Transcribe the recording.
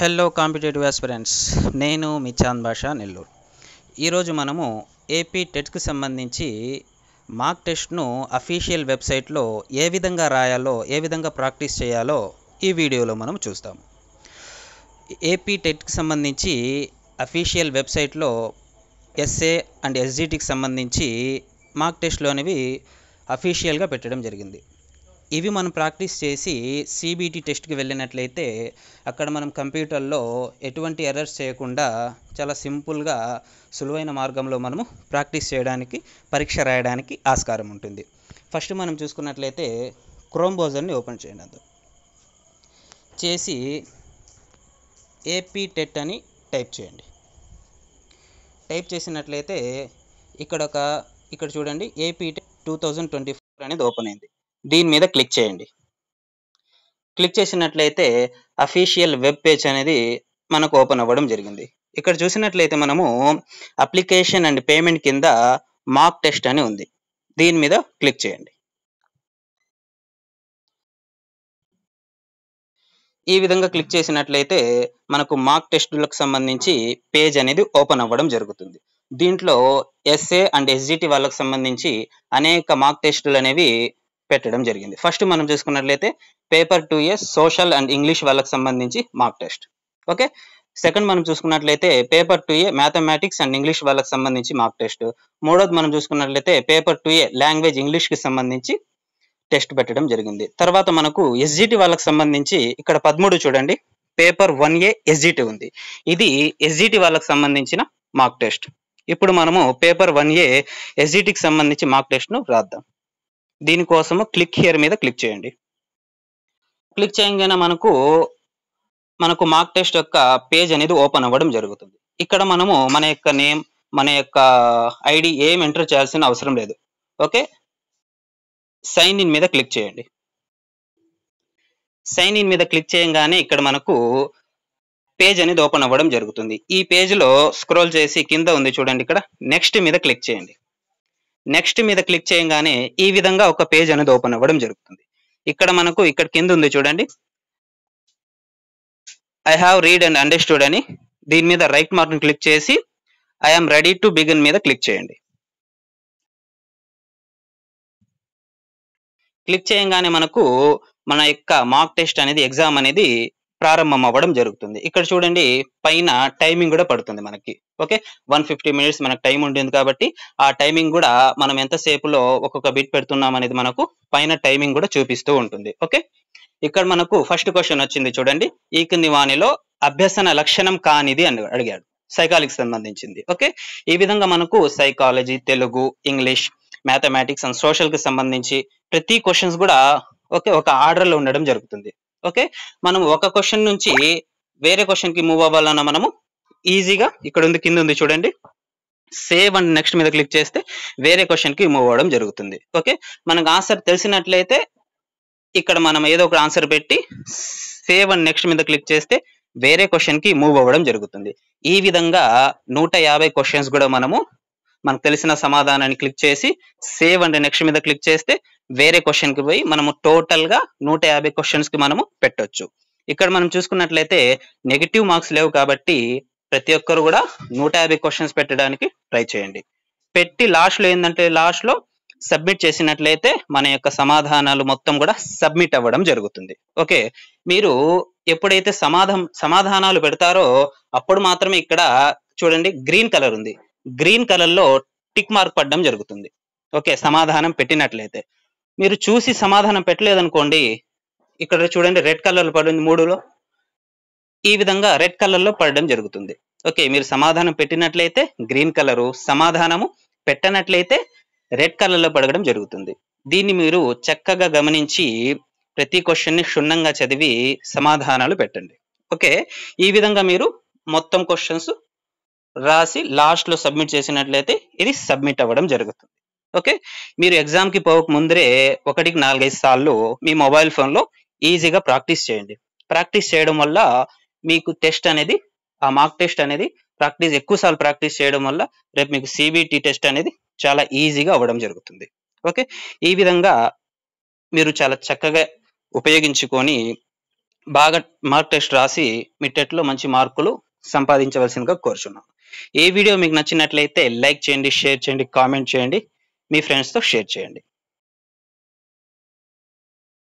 Hello competitive aspirants, నేను మీ చాంద్ భాషా నెల్లూరు. ఈరోజు మనము ఏపీ టెట్కి సంబంధించి మాక్ టెస్ట్ను అఫీషియల్ వెబ్సైట్లో ఏ విధంగా రాయాలో, ఏ విధంగా ప్రాక్టీస్ చేయాలో ఈ వీడియోలో మనం చూస్తాం. ఏపీ టెట్కి సంబంధించి అఫీషియల్ వెబ్సైట్లో ఎస్ఏ అండ్ ఎస్జిటికి సంబంధించి మాక్ టెస్ట్లు అనేవి అఫీషియల్గా పెట్టడం జరిగింది. ఇవి మనం ప్రాక్టీస్ చేసి సిబిటి టెస్ట్కి వెళ్ళినట్లయితే అక్కడ మనం కంప్యూటర్లో ఎటువంటి ఎర్రర్స్ చేయకుండా చాలా సింపుల్గా సులువైన మార్గంలో మనము ప్రాక్టీస్ చేయడానికి, పరీక్ష రాయడానికి ఆస్కారం ఉంటుంది. ఫస్ట్ మనం చూసుకున్నట్లయితే క్రోమ్ బ్రౌజర్ని ఓపెన్ చేయండి. చేసి ఏపీ టెట్ అని టైప్ చేయండి. టైప్ చేసినట్లయితే ఇక్కడ చూడండి, ఏపీ టెట్ 2024 అనేది ఓపెన్ అయింది. దీని మీద క్లిక్ చేయండి. క్లిక్ చేసినట్లయితే అఫీషియల్ వెబ్ పేజ్ అనేది మనకు ఓపెన్ అవ్వడం జరిగింది. ఇక్కడ చూసినట్లయితే మనము అప్లికేషన్ అండ్ పేమెంట్ కింద మాక్ టెస్ట్ అని ఉంది. దీని మీద క్లిక్ చేయండి. ఈ విధంగా క్లిక్ చేసినట్లయితే మనకు మాక్ టెస్టులకు సంబంధించి పేజ్ అనేది ఓపెన్ అవ్వడం జరుగుతుంది. దీంట్లో ఎస్ఏ అండ్ ఎస్జిటి వాళ్ళకి సంబంధించి అనేక మాక్ టెస్టులు అనేవి పెట్టడం జరిగింది. ఫస్ట్ మనం చూసుకున్నట్లయితే paper 2A social and English వాళ్ళకి సంబంధించి మాక్ టెస్ట్. ఓకే, సెకండ్ మనం చూసుకున్నట్లయితే paper 2A mathematics and English వాళ్ళకి సంబంధించి మాక్ టెస్ట్. మూడోది మనం చూసుకున్నట్లయితే పేపర్ 2A లాంగ్వేజ్ ఇంగ్లీష్కి సంబంధించి టెస్ట్ పెట్టడం జరిగింది. తర్వాత మనకు ఎస్జిటి వాళ్ళకి సంబంధించి ఇక్కడ 13 చూడండి, పేపర్ 1A ఎస్జిటి ఉంది. ఇది ఎస్జిటి వాళ్ళకి సంబంధించిన మాక్ టెస్ట్. ఇప్పుడు మనము పేపర్ 1A ఎస్జిటికి సంబంధించి మాక్ టెస్ట్ను రాద్దాం. దీనికోసము క్లిక్ హియర్ మీద క్లిక్ చేయండి. క్లిక్ చేయగానే మనకు మాక్ టెస్ట్ యొక్క పేజ్ అనేది ఓపెన్ అవ్వడం జరుగుతుంది. ఇక్కడ మనము మన యొక్క నేమ్, మన యొక్క ఐడి ఏం ఎంటర్ చేయాల్సిన అవసరం లేదు. ఓకే, సైన్ ఇన్ మీద క్లిక్ చేయండి. సైన్ ఇన్ మీద క్లిక్ చేయగానే ఇక్కడ మనకు పేజ్ అనేది ఓపెన్ అవ్వడం జరుగుతుంది. ఈ పేజ్లో స్క్రోల్ చేసి కింద ఉంది చూడండి, ఇక్కడ నెక్స్ట్ మీద క్లిక్ చేయండి. నెక్స్ట్ మీద క్లిక్ చేయగానే ఈ విధంగా ఒక పేజ్ అనేది ఓపెన్ అవ్వడం జరుగుతుంది. ఇక్కడ కింద ఉంది చూడండి, I have read and understood అని. దీని మీద రైట్ మార్క్ క్లిక్ చేసి I am ready to begin మీద క్లిక్ చేయండి. క్లిక్ చేయగానే మనకు మన యొక్క మాక్ టెస్ట్ అనేది, ఎగ్జామ్ అనేది ప్రారంభం అవ్వడం జరుగుతుంది. ఇక్కడ చూడండి, పైన టైమింగ్ కూడా పడుతుంది మనకి. ఓకే, 150 మినిట్స్ మనకు టైం ఉంటుంది కాబట్టి ఆ టైమింగ్ కూడా మనం ఎంతసేపులో ఒక్కొక్క బిట్ పెడుతున్నాం అనేది మనకు పైన టైమింగ్ కూడా చూపిస్తూ ఉంటుంది. ఓకే, ఇక్కడ మనకు ఫస్ట్ క్వశ్చన్ వచ్చింది చూడండి, ఈ కింది వాణిలో అభ్యసన లక్షణం కానిది అని అడిగాడు, సైకాలజీకి సంబంధించింది. ఓకే, ఈ విధంగా మనకు psychology, Telugu, English, mathematics and social కి సంబంధించి ప్రతి క్వశ్చన్స్ కూడా ఒక ఆర్డర్ లో ఉండడం జరుగుతుంది. ఓకే, మనం ఒక క్వశ్చన్ నుంచి వేరే క్వశ్చన్ కి మూవ్ అవ్వాలన్నా మనము ఈజీగా ఇక్కడ ఉంది, కింద ఉంది చూడండి, సేవ్ అండ్ నెక్స్ట్ మీద క్లిక్ చేస్తే వేరే క్వశ్చన్ కి మూవ్ అవ్వడం జరుగుతుంది. ఓకే, మనకు ఆన్సర్ తెలిసినట్లయితే ఇక్కడ మనం ఏదో ఒక ఆన్సర్ పెట్టి సేవ్ అండ్ నెక్స్ట్ మీద క్లిక్ చేస్తే వేరే క్వశ్చన్ కి మూవ్ అవ్వడం జరుగుతుంది. ఈ విధంగా 150 క్వశ్చన్స్ కూడా మనకు తెలిసిన సమాధానాన్ని క్లిక్ చేసి సేవ్ అండ్ నెక్స్ట్ మీద క్లిక్ చేస్తే వేరే క్వశ్చన్ కి పోయి మనము టోటల్ గా 150 క్వశ్చన్స్ కి మనము పెట్టొచ్చు. ఇక్కడ మనం చూసుకున్నట్లయితే నెగిటివ్ మార్క్స్ లేవు కాబట్టి ప్రతి ఒక్కరు కూడా 150 క్వశ్చన్స్ పెట్టడానికి ట్రై చేయండి. పెట్టి లాస్ట్ లో సబ్మిట్ చేసినట్లయితే మన యొక్క సమాధానాలు మొత్తం కూడా సబ్మిట్ అవ్వడం జరుగుతుంది. ఓకే, మీరు ఎప్పుడైతే సమాధానాలు పెడతారో అప్పుడు మాత్రమే ఇక్కడ చూడండి గ్రీన్ కలర్ ఉంది, గ్రీన్ కలర్ లో టిక్ మార్క్ పడడం జరుగుతుంది. ఓకే, సమాధానం పెట్టినట్లయితే. మీరు చూసి సమాధానం పెట్టలేదనుకోండి, ఇక్కడ చూడండి రెడ్ కలర్ లో పడింది 3లో, ఈ విధంగా రెడ్ కలర్ లో పడడం జరుగుతుంది. ఓకే, మీరు సమాధానం పెట్టినట్లయితే గ్రీన్ కలరు, సమాధానము పెట్టనట్లయితే రెడ్ కలర్ లో పడడం జరుగుతుంది. దీన్ని మీరు చక్కగా గమనించి ప్రతి క్వశ్చన్ ని క్షుణ్ణంగా చదివి సమాధానాలు పెట్టండి. ఓకే, ఈ విధంగా మీరు మొత్తం క్వశ్చన్స్ రాసి లాస్ట్ లో సబ్మిట్ చేసినట్లయితే ఇది సబ్మిట్ అవ్వడం జరుగుతుంది. ఓకే, మీరు ఎగ్జామ్ కి పోక ముందరే 1కి 4-5 సార్లు మీ మొబైల్ ఫోన్ లో ఈజీగా ప్రాక్టీస్ చేయండి. ప్రాక్టీస్ చేయడం వల్ల మీకు టెస్ట్ అనేది, ఆ మాక్ టెస్ట్ అనేది ఎక్కువ సార్లు ప్రాక్టీస్ చేయడం వల్ల రేపు మీకు సిబిటి టెస్ట్ అనేది చాలా ఈజీగా అవ్వడం జరుగుతుంది. ఓకే, ఈ విధంగా మీరు చాలా చక్కగా ఉపయోగించుకొని బాగా మార్క్ టెస్ట్ రాసి మిట్టెట్లో మంచి మార్కులు సంపాదించవలసిందిగా కోరుచున్నాం. ఈ వీడియో మీకు నచ్చినట్లయితే లైక్ చేయండి, షేర్ చేయండి, కామెంట్ చేయండి, మీ ఫ్రెండ్స్తో షేర్ చేయండి.